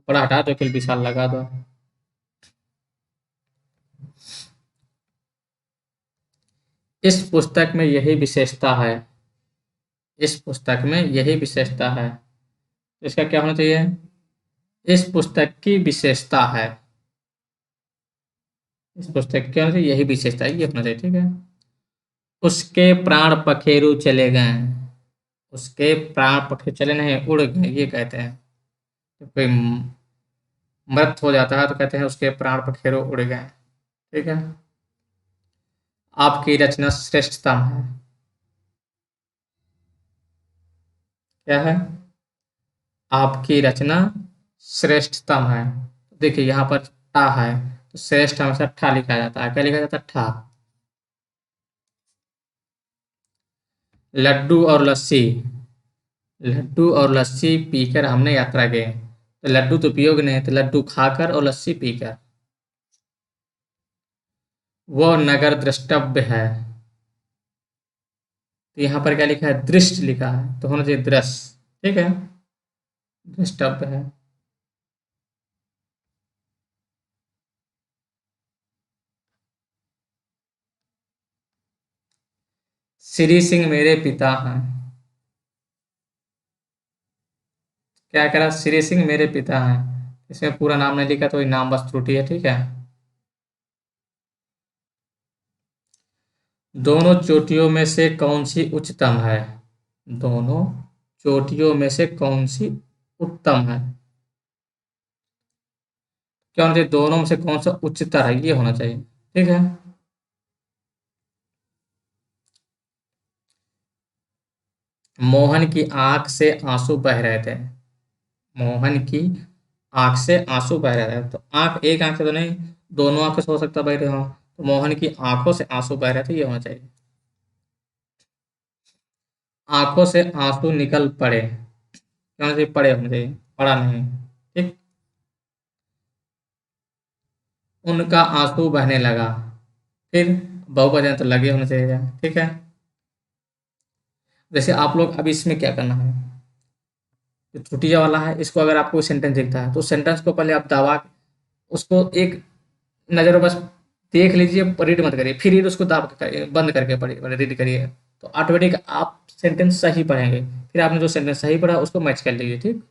बड़ा हटा दो, फिर विशाल लगा दो। इस पुस्तक में यही विशेषता है। इस पुस्तक में यही विशेषता है, तो इसका क्या होना चाहिए? इस पुस्तक की विशेषता है। इस पुस्तक की क्या होना चाहिए? यही विशेषता है, ये होना चाहिए। ठीक है। उसके प्राण पखेरु चले गए। उसके प्राण पखेरु चले नहीं, उड़ गए, ये कहते हैं। तो कोई मृत हो जाता है तो कहते हैं उसके प्राण पखेरु उड़ गए। ठीक है। आपकी रचना श्रेष्ठतम है। क्या है? आपकी रचना श्रेष्ठतम है। देखिए यहाँ पर टा है, तो श्रेष्ठ हमेशा ठा लिखा जाता है। क्या लिखा जाता है? ठा। लड्डू और लस्सी। लड्डू और लस्सी पीकर हमने यात्रा की। तो लड्डू तो पियोगे नहीं, तो लड्डू खाकर और लस्सी पीकर। वो नगर द्रष्टव्य है। तो यहाँ पर क्या लिखा है? दृष्ट लिखा है, तो होना चाहिए दृश्य। ठीक है, द्रष्टव्य है। श्री सिंह मेरे पिता हैं। क्या करा? श्री सिंह मेरे पिता हैं, इसमें पूरा नाम नहीं लिखा, तो ये नाम बस त्रुटि है। ठीक है। दोनों चोटियों में से कौन सी उच्चतम है? दोनों चोटियों में से कौन सी उत्तम है? क्या होना चाहिए? दोनों में से कौन सा उच्चतर है, ये होना चाहिए। ठीक है। मोहन की आंख से आंसू बह रहे थे। मोहन की आंख से आंसू बह रहे थे, तो आंख, एक आंख से तो नहीं, दोनों आंखों से हो सकता है बह रहे हो, तो मोहन की आंखों से आंसू बह रहे थे, ये होना चाहिए। आंखों से आंसू निकल पड़े। क्या होना चाहिए? पड़े होना चाहिए, पड़ा नहीं। ठीक। उनका आंसू बहने लगा। फिर बहुवचन तो लगे होना चाहिए। ठीक है। जैसे आप लोग अभी इसमें क्या करना है, जो त्रुटिया वाला है, इसको अगर आपको सेंटेंस दिखता है तो सेंटेंस को पहले आप दबा के उसको एक नज़र बस देख लीजिए, रीड मत करिए, फिर रीड उसको दाब के करिए, बंद करके पढ़िए, रीड करिए, तो ऑटोमेटिक आप सेंटेंस सही पढ़ेंगे। फिर आपने जो सेंटेंस सही पढ़ा उसको मैच कर लीजिए। ठीक।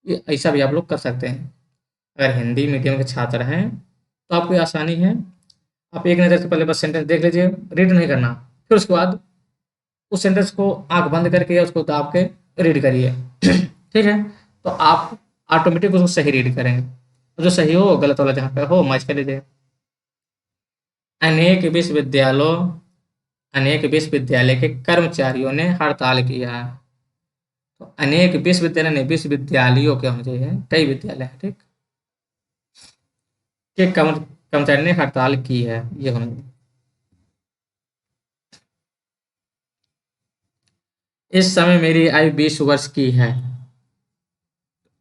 ये ऐसा भी आप लोग कर सकते हैं। अगर हिंदी मीडियम के छात्र हैं तो आपको ये आसानी है। आप एक नज़र से पहले बस सेंटेंस देख लीजिए, रीड नहीं करना, फिर उसके बाद उस सेंटेंस को आंख बंद करके या उसको दाब के रीड करिए। ठीक है। तो आप ऑटोमेटिक उसको सही रीड करेंगे, और जो सही हो गलत वाला जहाँ पे हो मैच कर लीजिए। अनेक विश्वविद्यालयों अनेक विश्वविद्यालय के कर्मचारियों ने हड़ताल किया। तो अनेक विश्वविद्यालय ने, विश्वविद्यालयों के होना चाहिए, कई विद्यालय हैं। ठीक। के कर्मचारी ने हड़ताल की है, ये होना चाहिए। इस समय मेरी आयु 20 वर्ष की है।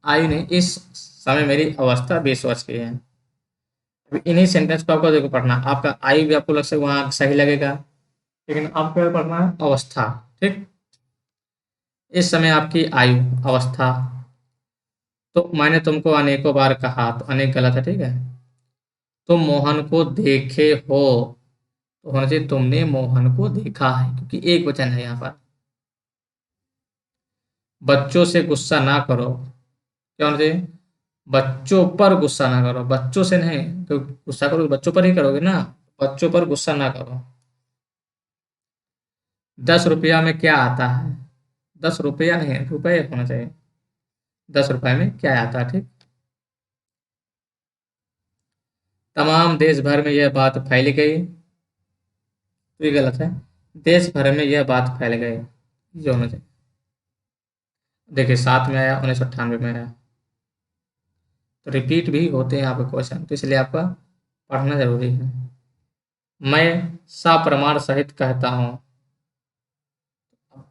आयु नहीं, इस समय मेरी अवस्था 20 वर्ष की है। अभी इन्हीं सेंटेंस को आपको देखो पढ़ना, आपका आयु भी आपको लग सकता वहाँ सही लगेगा, लेकिन आपको क्या पढ़ना है? अवस्था। ठीक। इस समय आपकी आयु, अवस्था। तो मैंने तुमको अनेकों बार कहा, तो अनेक गलत है। ठीक है। तुम मोहन को देखे हो, तो होना चाहिए तुमने मोहन को देखा है, क्योंकि एक वचन है यहाँ पर। बच्चों से गुस्सा ना करो। क्या होना चाहिए? बच्चों पर गुस्सा ना करो, बच्चों से नहीं, तो गुस्सा करोगे बच्चों पर ही करोगे ना। बच्चों पर गुस्सा ना करो। 10 रुपया में क्या आता है? 10 रुपया नहीं, रुपये होना चाहिए। 10 रुपये में क्या आता है? ठीक। तमाम देश भर में यह बात फैल गई, तो ये गलत है। देश भर में यह बात फैल गई, ये होना चाहिए। देखिए 7 में आया, 1998 में आया, तो रिपीट भी होते हैं यहाँ पे क्वेश्चन, तो इसलिए आपका पढ़ना जरूरी है। मैं सप्रमाण सहित कहता हूँ।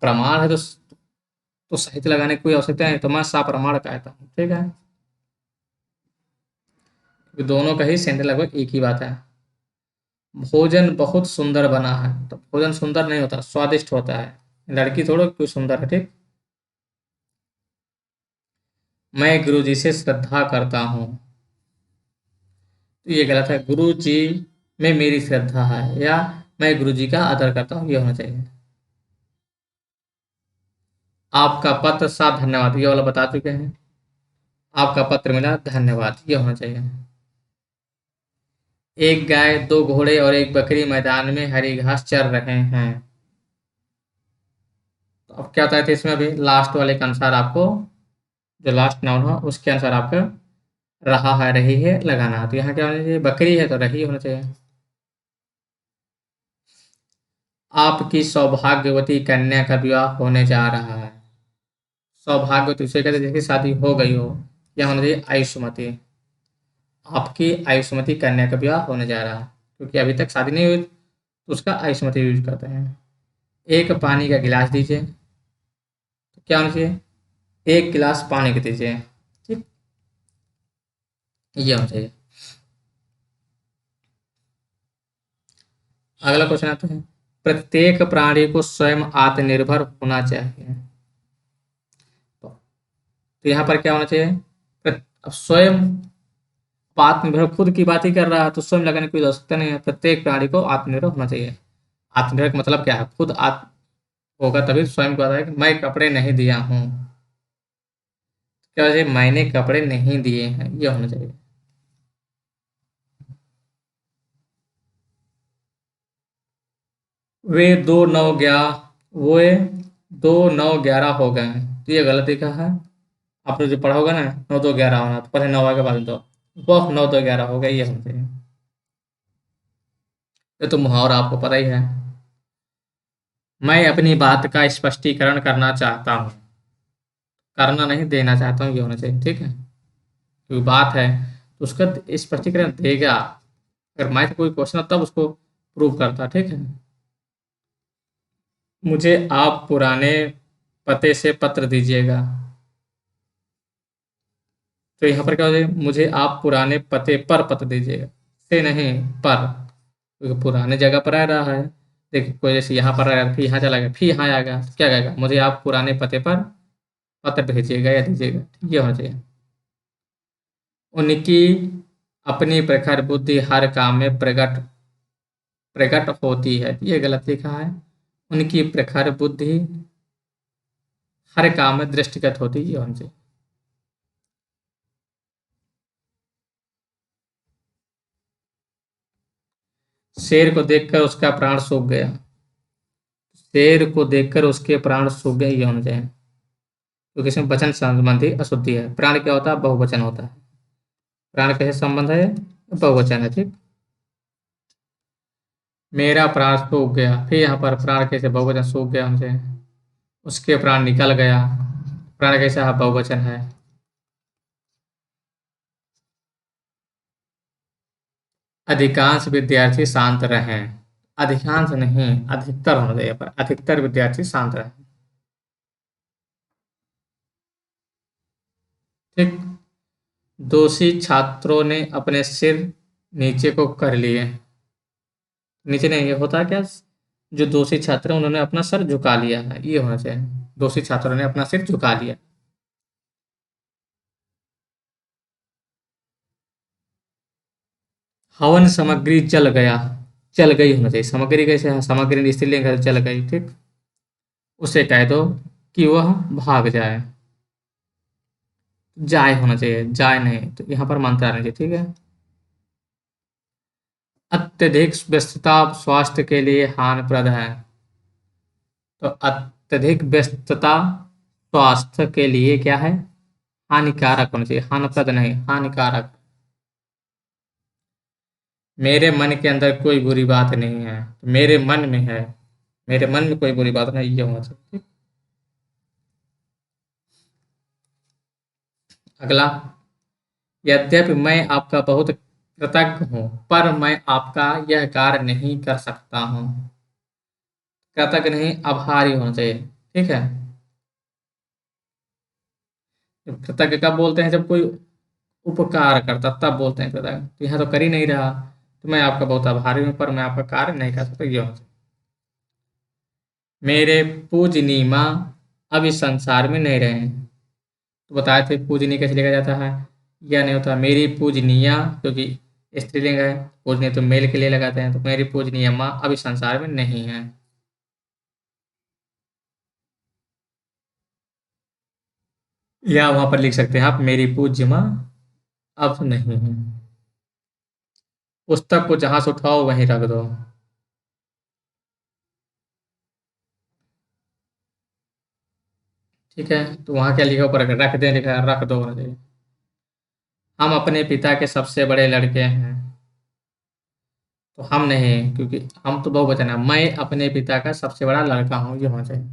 प्रमाण है तो तो साहित्य लगाने की कोई आवश्यकता नहीं, तो मैं सप्रमाण कहता हूँ। ठीक है, दोनों का ही सेंटर लगभग एक ही बात है। भोजन बहुत सुंदर बना है, तो भोजन सुंदर नहीं होता, स्वादिष्ट होता है। लड़की थोड़ा कोई सुंदर है। ठीक, मैं गुरुजी से श्रद्धा करता हूँ, तो ये गलत है। गुरु जी में मेरी श्रद्धा है, या मैं गुरु जी का आदर करता हूँ, ये होना चाहिए। आपका पत्र साफ, धन्यवाद, ये वाला बता चुके हैं। आपका पत्र मिला, धन्यवाद, ये होना चाहिए। एक गाय, दो घोड़े और एक बकरी मैदान में हरी घास चर रहे हैं। तो अब क्या होता है इसमें, अभी लास्ट वाले के अनुसार आपको, जो लास्ट नाउन हो उसके अनुसार आपका रहा है, रही है लगाना है। तो यहाँ क्या होना चाहिए, बकरी है तो रही होना चाहिए। आपकी सौभाग्यवती कन्या का विवाह होने जा रहा है। सौभाग्यवती उसे कहते हैं जिसकी शादी हो गई हो, या होना चाहिए आयुष्मती। आपकी आयुष्मती कन्या का विवाह होने जा रहा है, क्योंकि अभी तक शादी नहीं हुई, तो उसका आयुष्मती यूज करते हैं। एक पानी का गिलास दीजिए, तो क्या होना चाहिए, एक गिलास पानी का दीजिए। ठीक, ये होना चाहिए। अगला क्वेश्चन आता है, प्रत्येक प्राणी को स्वयं आत्मनिर्भर होना चाहिए। तो यहाँ पर क्या होना चाहिए, अब स्वयं, आत्मनिर्भर खुद की बात ही कर रहा है, तो स्वयं लगाने की कोई आवश्यकता नहीं है। प्रत्येक प्राणी को आत्मनिर्भर होना चाहिए। आत्मनिर्भर का मतलब क्या है, खुद आत्म होगा तभी स्वयं को आता है कि मैं कपड़े नहीं दिया हूँ। क्या वजह, मैंने कपड़े नहीं दिए हैं, ये होना चाहिए। वे दो नौ ग्यारह, वो 2 9 11 हो गए हैं, तो ये गलत लिखा है। आपने जो पढ़ा होगा ना, 9 2 11 होना, तो पहले 9 के बाद दो, वह 9 2 11 हो गए, ये होना चाहिए। ये तो मुहावरा आपको पता ही है। मैं अपनी बात का स्पष्टीकरण करना चाहता हूँ, करना नहीं, देना चाहता हूँ, ये होना चाहिए। ठीक है, क्योंकि बात है तो उसका स्पष्टीकरण देगा। अगर मैं तो कोई क्वेश्चन तब उसको प्रूव करता। ठीक है, मुझे आप पुराने पते से पत्र दीजिएगा। तो यहाँ पर क्या हो जाएगा, मुझे आप पुराने पते पर पत्र दीजिएगा, से नहीं, पर, क्योंकि पुराने जगह पर आ रहा है। देखिए, कोई जैसे यहाँ पर आया, फिर यहाँ चला गया, फिर यहाँ आ गया, तो क्या कहेगा, मुझे आप पुराने पते पर पत्र भेजिएगा या दीजिएगा, ये होना चाहिए। उनकी अपनी प्रखर बुद्धि हर काम में प्रकट प्रकट होती है, ये गलत लिखा है। उनकी प्रखर बुद्धि हर काम में दृष्टिगत होती है, ये होना चाहिए। शेर को देखकर उसका प्राण सूख गया। शेर को देखकर उसके प्राण सूख गए, ये होना चाहिए, क्योंकि इसमें वचन संबंधी अशुद्धि है। प्राण क्या होता है, बहुवचन होता है। प्राण कैसे संबंध है, बहुवचन है। ठीक, मेरा प्राण सूख गया, फिर यहाँ पर प्राण कैसे बहुवचन, सूख गया हमसे, उसके प्राण निकल गया, प्राण कैसे बहुवचन है। अधिकांश विद्यार्थी शांत रहें, अधिकांश नहीं, अधिकतर होना चाहिए, पर अधिकतर विद्यार्थी शांत रहें। ठीक, दोषी छात्रों ने अपने सिर नीचे को कर लिए। नीचे नहीं, ये होता है क्या, जो दोषी छात्र हैं उन्होंने अपना सर झुका लिया है, ये होना चाहिए। दोषी छात्रों ने अपना सिर झुका लिया। हवन सामग्री जल गया, जल गई होना चाहिए। सामग्री कैसे है, सामग्री स्त्रीलिंग है, जल गई। ठीक, उसे कह दो कि वह भाग जाए, जाए होना चाहिए, जाए नहीं, तो यहाँ पर मंत्र आना चाहिए। ठीक है, अत्यधिक व्यस्तता स्वास्थ्य के लिए हानिप्रद है, तो अत्यधिक व्यस्तता स्वास्थ्य के लिए क्या है, हानिकारक होना चाहिए, हानिप्रद नहीं, हानिकारक। मेरे मन के अंदर कोई बुरी बात नहीं है, तो मेरे मन में है, मेरे मन में कोई बुरी बात नहीं, ये होना चाहिए। ठीक? अगला, यद्यपि मैं आपका बहुत कृतज्ञ हूँ, पर मैं आपका यह कार्य नहीं कर सकता हूँ। कृतज्ञ नहीं, आभारी होना चाहिए। ठीक है, कृतज्ञ कब बोलते हैं? जब कोई उपकार करता तब बोलते हैं कृतज्ञ। तो यहाँ तो कर ही नहीं रहा, तो मैं आपका बहुत आभारी हूँ, पर मैं आपका कार्य नहीं कर सकता, ये होता है। मेरे पूजनी माँ अब इस संसार में नहीं रहे हैं। तो बताए थे पूजनी कैसे लिखा जाता है, यह नहीं होता मेरी पूजनीया, क्योंकि स्त्रीलिंग है, पूजनीय तो मेल के लिए लगाते हैं, तो मेरी पूजनीय माँ अब इस संसार में नहीं है। या वहां पर लिख सकते हैं आप, मेरी पूज्य माँ अब नहीं है। पुस्तक को जहां से उठाओ वहीं रख दो। ठीक है, तो वहां क्या लिखा ऊपर, रख दें लिखा है, रख दो होना चाहिए। हम अपने पिता के सबसे बड़े लड़के हैं। तो हम नहीं, क्योंकि हम तो बहुवचन है, मैं अपने पिता का सबसे बड़ा लड़का हूँ, ये होना चाहिए।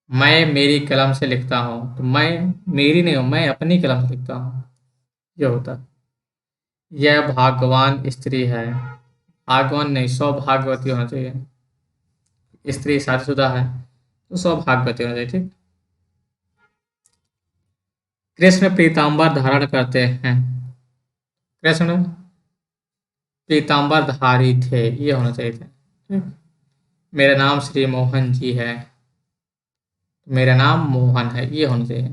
मैं मेरी कलम से लिखता हूँ, तो मैं मेरी नहीं हूँ, मैं अपनी कलम से लिखता हूँ, ये होता है। यह भाग्यवान स्त्री है, भाग्यवान नहीं, सौभाग्यवती होना चाहिए। स्त्री शादीशुदा है, तो सौभाग्यवती होना चाहिए। ठीक। कृष्ण पीताम्बर धारण करते हैं। कृष्ण पीताम्बर धारी थे, ये होना चाहिए था। ठीक। मेरा नाम श्री मोहन जी है, मेरा नाम मोहन है, ये होना चाहिए।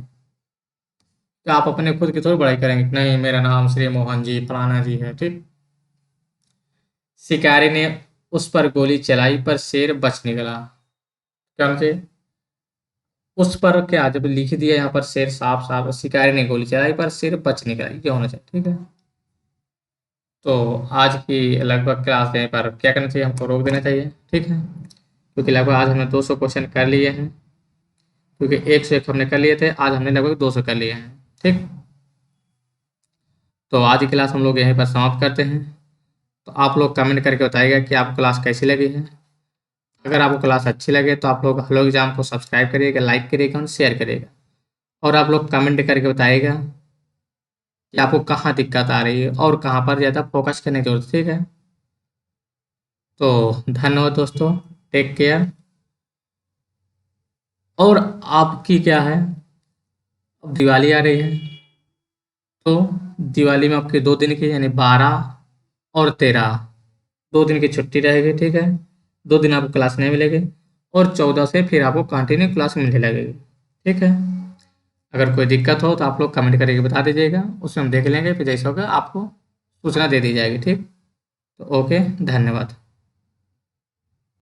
तो आप अपने खुद की थोड़ी बड़ाई करेंगे, नहीं मेरा नाम श्री मोहन जी फलाना जी है। ठीक। शिकारी ने उस पर गोली चलाई पर शेर बच निकला। क्या होना चाहिए? उस पर क्या, जब लिख दिया यहाँ पर शेर साफ साफ, शिकारी ने गोली चलाई पर शेर बच निकला, ये होना चाहिए। ठीक है। तो आज की लगभग क्लास यहीं पर क्या करना चाहिए, हमको रोक देना चाहिए। ठीक है, क्योंकि लगभग आज हमने 200 क्वेश्चन कर लिए हैं, क्योंकि 101 हमने कर लिए थे, आज हमने लगभग 200 कर लिए हैं। ठीक। तो आज की क्लास हम लोग यहीं पर समाप्त करते हैं। तो आप लोग कमेंट करके बताइएगा कि आपको क्लास कैसी लगी है। अगर आपको क्लास अच्छी लगे तो आप लोग हेलो एग्जाम को सब्सक्राइब करिएगा, लाइक करिएगा और शेयर करिएगा। और आप लोग कमेंट करके बताइएगा कि आपको कहाँ दिक्कत आ रही है और कहाँ पर ज़्यादा फोकस करने की जरूरत है। ठीक है, तो धन्यवाद दोस्तों, टेक केयर। और आपकी क्या है, अब दिवाली आ रही है, तो दिवाली में आपके 2 दिन की यानी 12 और 13, 2 दिन की छुट्टी रहेगी। ठीक है, 2 दिन आपको क्लास नहीं मिलेगी, और 14 से फिर आपको कंटिन्यू क्लास मिलने लगेगी। ठीक है, अगर कोई दिक्कत हो तो आप लोग कमेंट करके बता दीजिएगा, उसमें हम देख लेंगे, फिर जैसा होगा आपको सूचना दे दी जाएगी। ठीक, तो ओके, धन्यवाद।